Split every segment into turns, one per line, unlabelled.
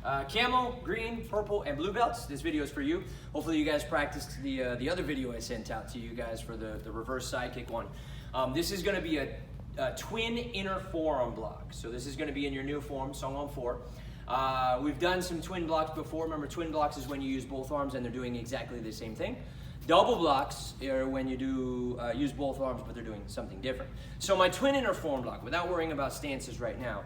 Camo, green, purple, and blue belts. This video is for you. Hopefully you guys practiced the other video I sent out to you guys for the reverse side kick one. This is going to be a twin inner forearm block. So this is going to be in your new form, Song on 4. We've done some twin blocks before. Remember, twin blocks is when you use both arms and they're doing exactly the same thing. Double blocks are when you do use both arms, but they're doing something different. So my twin inner forearm block, without worrying about stances right now,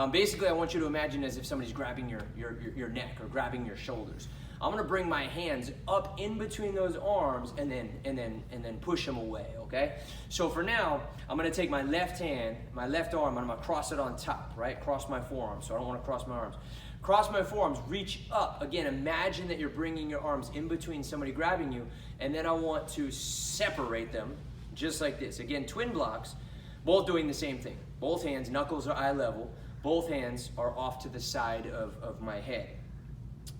basically I want you to imagine as if somebody's grabbing your neck or grabbing your shoulders. I'm gonna bring my hands up in between those arms and then push them away, okay? So for now, I'm gonna take my left hand, my left arm, and I'm gonna cross it on top, right? Cross my forearm, so I don't wanna cross my arms. Cross my forearms, reach up. Again, imagine that you're bringing your arms in between somebody grabbing you, and then I want to separate them just like this. Again, twin blocks, both doing the same thing. Both hands, knuckles are eye level. Both hands are off to the side of my head.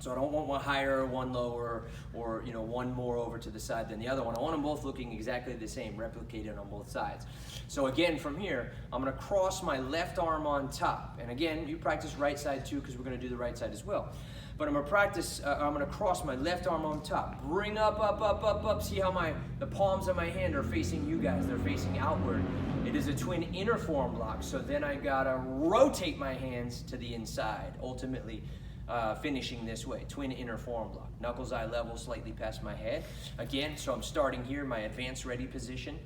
So I don't want one higher, one lower, or one more over to the side than the other one. I want them both looking exactly the same, replicated on both sides. So again, from here, I'm gonna cross my left arm on top. And again, you practice right side too, because we're gonna do the right side as well. But I'm gonna cross my left arm on top. Bring up, up, up, up, up. See how the palms of my hand are facing you guys. They're facing outward. It is a twin inner forearm block. So then I gotta rotate my hands to the inside, ultimately finishing this way, twin inner forearm block. Knuckles eye level, slightly past my head. Again, so I'm starting here, my advanced ready position.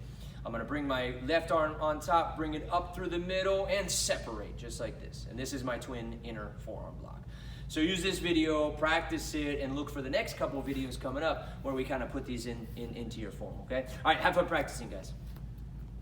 I'm gonna bring my left arm on top, bring it up through the middle, and separate, just like this. And this is my twin inner forearm block. So use this video, practice it, and look for the next couple of videos coming up where we kind of put these into your form, okay? All right, have fun practicing, guys.